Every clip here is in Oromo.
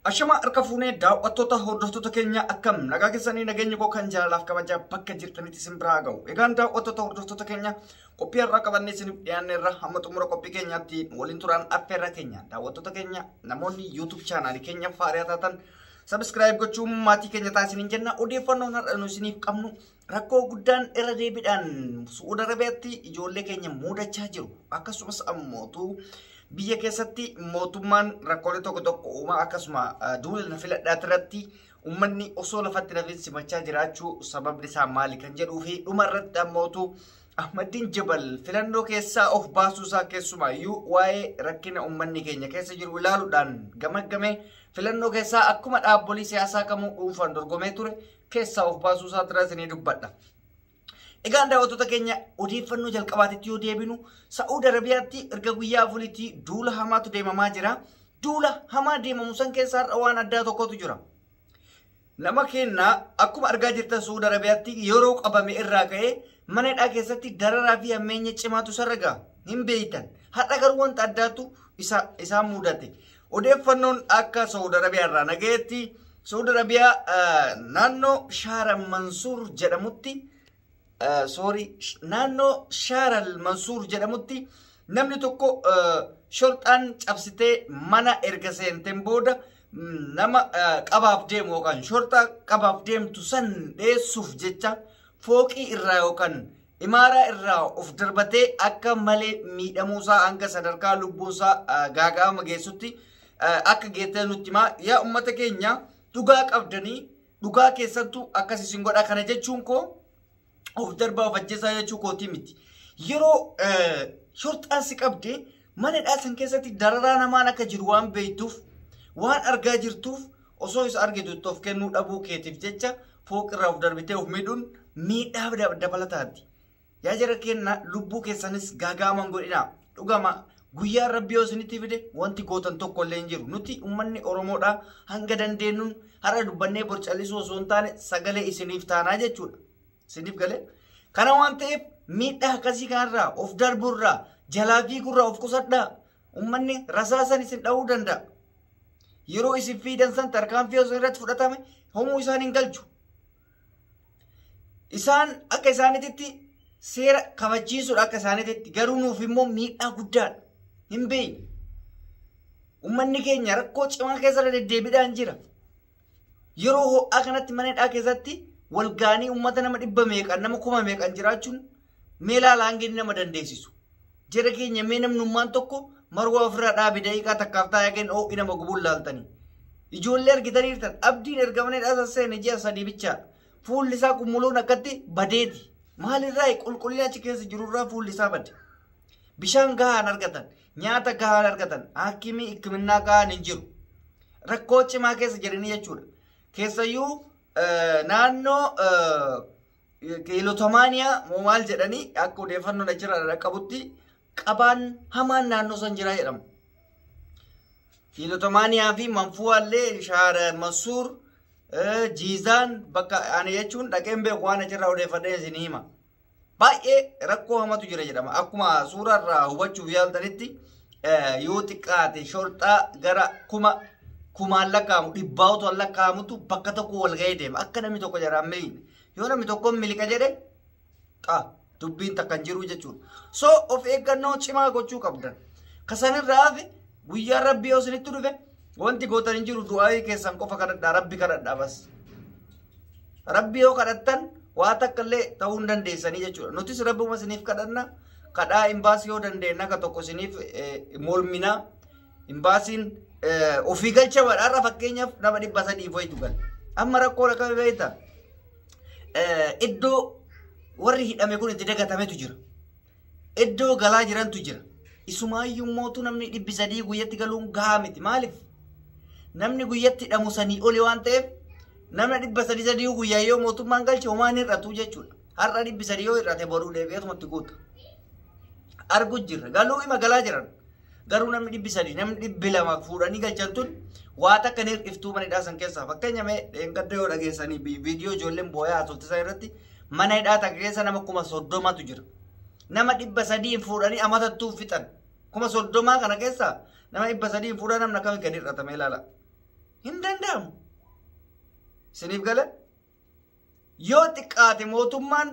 Ashama arkafune daawwattoota hordoftoota keenya akkam nagaa keessanii nageenya koo kan jaalalaaf kabajaa bakka jirtanitti isin biraa ga'u. Egaan daawwattoota hordoftoota keenya qophii irraa qabannee isiniif dhiyaanne irra hamma xumura qophii keenyaatti waliin turaan affeerra keenya. Daawwattoota keenya namoonni YouTube chaanaalii keenya faariyaa taatan subscribe gochuun maatii keenya taasisaniin jenna. Odeeffannoon har'a nu isiniif qabnu rakkoo guddaan irra deebiidhaan Saudi Arabiyaatti ijoollee keenya mudachaa jiru. Akkasumas ammoo biyya keessatti mootummaan rakkoolee tokko tokko uumaa akkasuma duula filadhaa irratti uummanni osoo lafatti nafin simachaa jiraachuu sababni isaa maali kan jedhuu fi dhuma irratti ammoo Ahmadiin Jabal filannoo keessaa of baasuu isaa keessumaayyuu waa'ee rakkina uummanni keenya keessa jiru ilaaluudhaan gamaggame filannoo keessaa akkuma dhaabbolii siyaasaa kamuu dhuunfaan dorgomee ture keessaa of baasuu isaa tirasanii dubbadha. Egaan daawwattoota keenya odeeffannoo jalqabaatitti yoo deebinu Saudi Arabiyaatti erga guyyaa afuriitti duula hamaatu deemamaa jira. Duula hamaa deemamu san keessaa waan addaa tokkotu jira. Nama keenya akkuma argaa jirtan Saudi Arabiyaatti yeroo qabame irraa ka'ee mana hidhaa keessatti dararaa fi hammeenya cimaatu sarragaa hin beeytan. Hadha garuu wanta addaatu isaan mudate. Odeeffannoon akka Saudi Arabiyaa irraa nagayetti Saudi Arabiyaa naannoo Shaara Mansuur jedhamutti naannoo Shaaral Mansuur jedhamutti namni tokko shorxaan cabsitee mana erga seenteen booda nama qabaaf deemu yookaan shorxaa qabaaf deemtu san dheessuuf jecha fooqii irraa yookaan imaaraa irraa of darbatee akka malee miidhamuusaa hanga sadarkaa lubbuusaa gaaga'ama geessutti akka geettee nutti himaa. Yaa uummata keenya dhugaa qabdanii dhugaa keessattuu akkas isin godha kana jechuun koo of darbaa of ajjeesaa jechuu kooti miti. Yeroo shorxaan si qabdee mana hidhaa san keessatti dararaa namaan akka jiru waan beektuuf waan argaa jirtuuf osoo isa argitu of kennuu dhabuu keetiif jecha fooqirraa of darbitee of miidhuun miidhaa dabalataati. Yaa jara kenna lubbuu keessanis gaaga'aman godhina. Dhugama guyyaa Rabbi yoo isinitti fide wanti gootan tokko illee hin jiru. Nuti uummanni Oromoodhaa hanga dandeenyuun har'a dubbannee borcallisuu osoo hin taane sagalee isiniif taanaa jechuudha. Isiniif galee kana waan ta'eef miidhaa akkasii kanarraa of darburraa jalaa fiigurraa of qusadhaa. Uummanni rasaasan isin dha'uu danda'a. Yeroo isin fiidan san tarkaanfii osoo irratti fudhatame homuu isaan hin galchu. Isaan akka isaaniitti seera kabachiisuudha akka isaaniitti garuu nuuf immoo miidhaa guddaadha. Hin beekne. Uummanni keenya rakkoo cimaa keessa deddeebiidhaan jira. Yeroo ho'aa kanatti mana hidhaa keessatti walgaanii uummata nama 100 meeqan nama 1000 meeqan jiraachuun meelaa laangeen nama dandeessisu. Jara keenya mee namnummaan tokko marwaa ofirraa dhaabi daqiiqaa takkaaf taa'ee kenna ho'i nama gubuun laaltanii. Ijoollee argitaniirtan abdiin ergamanii dhaasa seene ji'a 3 bichaa fuulli isaa kummuluun akkatti badeeti. Maalirraa qulqullina achi keessa jirurraa fuulli isaa bade. Bishaan gahaan argatan, nyaata gahaan argatan, haakimii hikiminnaa gahaan hin jiru. Rakkoo cimaa keessa jiranii jechuudha. Keessayyuu naannoo kiilootomaaniyaa maal jedhanii akka odeeffannoon achirraa qabutti qabaan hamaan naannoo san jira jedhama. Kiilootomaaniyaa fi manfuwaallee Shaara Mansuur Jiizaan bakka ani jechuun dhaqeen beeku waan achirraa odeeffadhee isin hima. Baay'ee rakkoo hamatu jira jedhama. Akkuma suuraarraa hubachuuf yaaltanitti yoo xiqqaate shorxaa gara kumaan lakkaa'amu dhibbaawutu lakkaa'amutu bakka tokko wal ga'ee deema. Akka namni tokko jaraan meeyne. Yoo namni tokko miliqa jedhe dubbiin takkan jiru jechuudha. So of eeggannoo cimaa gochuu qabdan. Kasanirraa hafe guyyaa Rabbi yoo isinitti dhufe wanti gootan hin jiru du'aayii keessan qofa kadhadhaa Rabbi kadhadhaa bas. Rabbi yoo kadhattan waa takka illee ta'uu hin dandeessanii jechuudha. Nutis Rabbuma isiniif kadhanna. Kadhaa imbaasii yoo dandeenya akka tokko isiniif morminaa. Imbaasiin ofii galcha badhaarra fakkeenyaaf nama 300 wayitu gala. Amma rakkoo akka beektaa iddoo warri hidhame kun itti dagatametu jira. Iddoo galaa jirantu jira. Isumaayyuu mootu namni 300 guyyatti galuun gahaa miti. Maaliif? Namni guyyatti hidhamu sanii oli waan ta'eef namni 300 guyyaa yoo mootummaan galche homaan hir'atu jechuudha. Har'a 300 yoo hir'ate boruu deebi'eetumatti guuta. Argu jirra. Galuu ima galaa jiran. Garuu namni 300 namni 200 fuudhanii galchan tun waa takka ni hir'iftuu mana hidhaa san keessaa. Fakkeenya mee dheengadda yoo dhageessanii viidiyoo ijoolleen booyaa haasoftisaa irratti mana hidhaa takka keessa nama 30tu jira. Nama 300 fuudhanii amatattuu fixan. 30 kana keessaa nama 300 fuudhan namna kamiin gadi hir'atame ilaala. hin danda'amu. Isiniif gala yoo xiqqaate mootummaan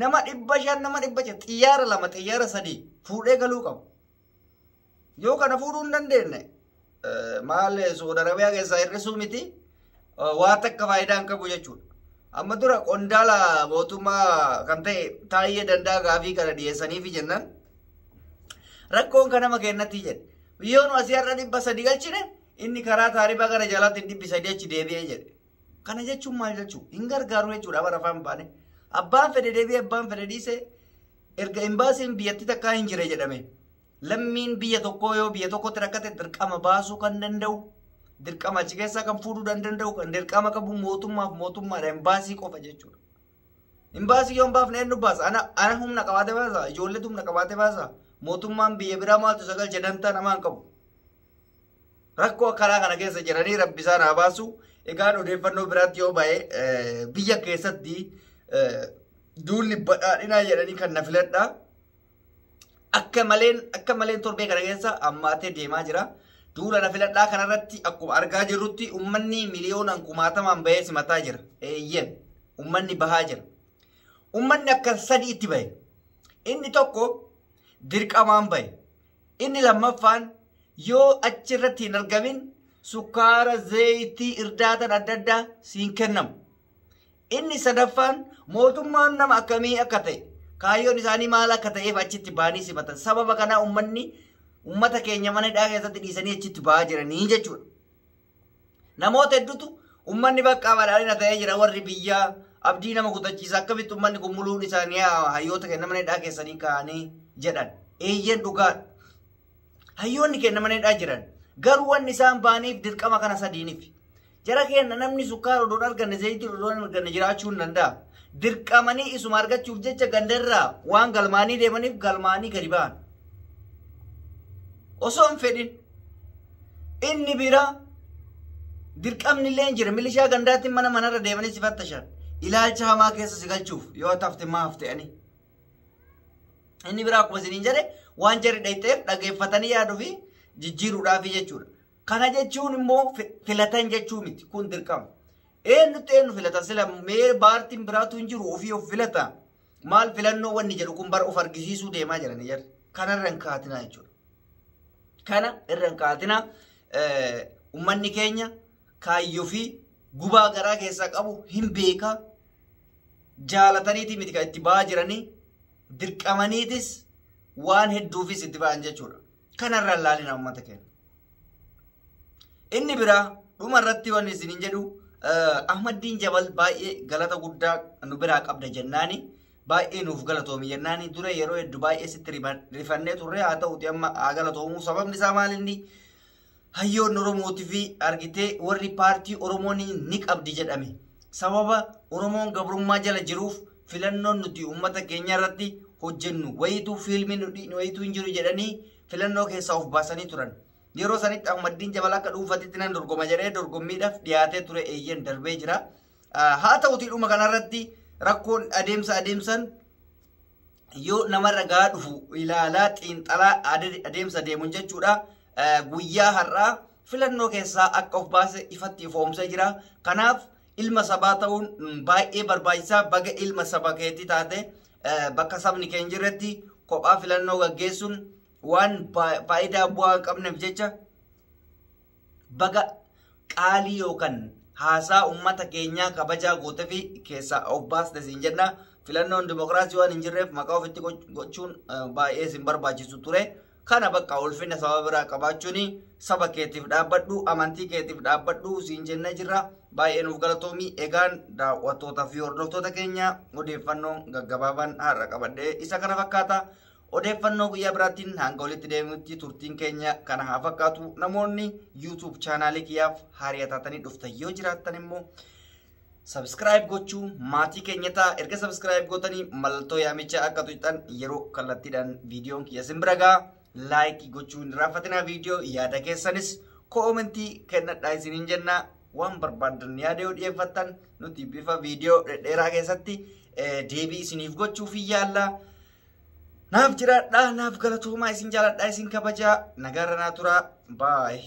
nama 500 nama 100 xiyyaara 2 xiyyaara 3 fuudhee galuu qabu. Yoo kana fuudhuu hin dandeenye maal Saudi Arabiyaa keessaa hir'isuu miti waa takka faayidaa hin qabu jechuudha. Amma dura qondaala mootummaa kan ta'e Taayyee Danda'a gaafii kana dhiyeessaniifi jennaan rakkoon kana nama kennatti jedhe. Yoo nu asii har'a 300 galchine inni karaa taaribaa gara jalaatti 300 achi deebi'ee jedhe. Kana jechuun maal jechuudha? Hin gargaaru jechuudha bara afaan baane. Abbaan fedhe deebi'ee abbaan fedhe dhiisee erga imbaasiin biyyatti takkaa hin jire jedhame. Lammiin biyya tokkoo yoo biyya tokkotti rakkate dirqama baasuu kan danda'u, dirqama achi keessaa kan fuudhuu danda'u, kan dirqama qabu mootummaadha imbaasii qofa jechuudha. Imbaasii yoo hin baafne eenyu baasa? Ana humna qabaatee baasa, ijoolletu humna qabaatee baasa. Mootummaan biyya biraa maaltu sagal jedhantaa namaan qabu. Rakkoo akkanaa kana keessa jiranii rabbi isaan haa baasu. Egaan odeeffannoo biraatti yoo baay'ee biyya keessatti duulli badhaadhinaa jedhanii kan na filadhaa. Akka maleen torbee kana keessa ammaatee deemaa jira. Duula na filadhaa kanarratti akkuma argaa jirrutti uummanni miliyoonaan 10,000 bahee simataa jira. Eeyyen uummanni bahaa jira. Uummanni akka sadii itti bahe. Inni tokko dirqamaan bahe. Inni lammaffaan yoo achirratti hin argamin sukkaara, zayitii, irdaatan adda addaa siin kennamu. Inni sadaffaan mootummaan nama akkamii akka ta'e kaayyoon isaanii maal akka ta'eef achitti baanii simatan. Sababa kanaa uummata keenya mana hidhaa keessatti dhiisanii achitti bahaa jiranii jechuudha. Namoota hedduutu uummanni bakka badhaadhina ta'ee jira warri biyyaa abdii nama kutachiisa akkamitti uummanni kun muluun isaanii hayyoota kenna mana hidhaa keessanii kaa'anii jedhan. Eeyyen dhugaadha. Hayyoonni kenna mana hidhaa jiran garuu wanni isaan baaniif dirqama kana sadiiniif. Jara keenya namni sukkaara odoon arganne zayitii odoon arganne jiraachuu hin danda'a. Dirqamanii isuma argachuuf jecha gandarraa waan galmaanii deemaniif galmaanii gadi ba'an. Osoo hin fedhin inni biraa dirqamni illee hin jira. Milishaa gandaatti mana manarra deemanii si fattashan. Ilaalcha hamaa keessa si galchuuf yoo hafte maa hafte'anii. Inni biraa akkuma isiniin jedhe waan jarri dhayxeef dhageeffatanii yaaduu fi jijjiiruudhaafi jechuudha. Kana jechuun immoo filatan jechuu miti kun dirqama. Eenyu filata sila mee baartiin biraatu hin jiru ofii of filata. Maal filannoo wanni jedhu kun bara of argisiisuu deemaa jiranii jarri. Kana irra hin kaatinaa jechuudha. Kana irra hin kaatinaa uummanni keenya kaayyoo fi gubaa garaa keessaa qabu hin beeka. Jaalataniiti miti kan itti ba'aa jiranii dirqamaniitis waan hedduufis itti ba'an jechuudha. Kanarra ilaalina uummata keenya. Inni biraa dhuma irratti wanni isiniin jedhu Ahmadiin Jabal baay'ee galata guddaa nu biraa qabda jennaani baay'ee nuuf galatoomi jennaani dura yeroo hedduu baay'ee sitti rifannee turre haa ta'uti amma haa galatoomuu sababni isaa maal inni hayyoon Oromootii fi argitee warri paartii Oromoon ni qabdi jedhame sababa Oromoon gabrummaa jala jiruuf filannoon nuti uummata keenya irratti hojjennu wayituu fiilmii wayituu hin jiru jedhanii filannoo keessaa of baasanii turan. Yeroo sanitti Ahmadiin Jabal akka dhuunfatitti nan dorgoma jedhee dorgommiidhaaf dhiyaatee ture eeyyen darbee jira. Haa ta'utii dhuma kanarratti rakkoon adeemsan yoo namarra gaa dhufu ilaalaa xiinxalaa adeemsa deemuun jechuudha. Guyyaa har'aa filannoo keessaa akka of baase ifatti ifoomsee jira. Kanaaf ilma sabaa ta'uun baay'ee barbaachisaa baga ilma saba keetii taate bakka sabni keenya jirretti kophaa filannoo gaggeessuun waan faayidaa bu'aa qabneef jecha baga qaalii yookaan haasaa uummata keenyaa kabajaa gootee fi keessaa of baaste siin jenna. Filannoon dimokiraasii waan hin jirreef maqaa ofitti gochuun baay'ee sin barbaachisu ture. Kana bakka ulfina saba biraa qabaachuun saba keetiif dhaabbadhu amantii keetiif dhaabbadhu siin jenna jirra. Baay'ee nuuf galatoomi. Egaan daawwattootaa fi hordoftoota keenya odeeffannoon gaggabaabaan har'a qabadhee isa kana fakkaata. Odeeffannoo guyyaa biraatiin hanga walitti deemutti turtiin keenya kana haa fakkaatu. Namoonni YouTube chaanaalii kiyyaaf haaraa taatanii dhuftan yoo jiraattan immoo subscribe gochuu maatii keenya ta'a. Erga subscribe gootanii mallattoo yaamichaa akka tuqxan yeroo kallattiidhaan viidiyoon kiyya sin bira ga'a. Like gochuu hin raaffatinaa viidiyoo yaada keessanis koomentii kennadhaa isiniin jenna. Waan barbaadan yaada yoo dhiyeeffattan nuti bifa viidiyoo dheeraa keessatti deebii isiniif gochuuf yaalla. Naaf jiraadhaa naaf galatoomaa isin jaaladhaa isin kabajaa nagaarra naa turaa baay.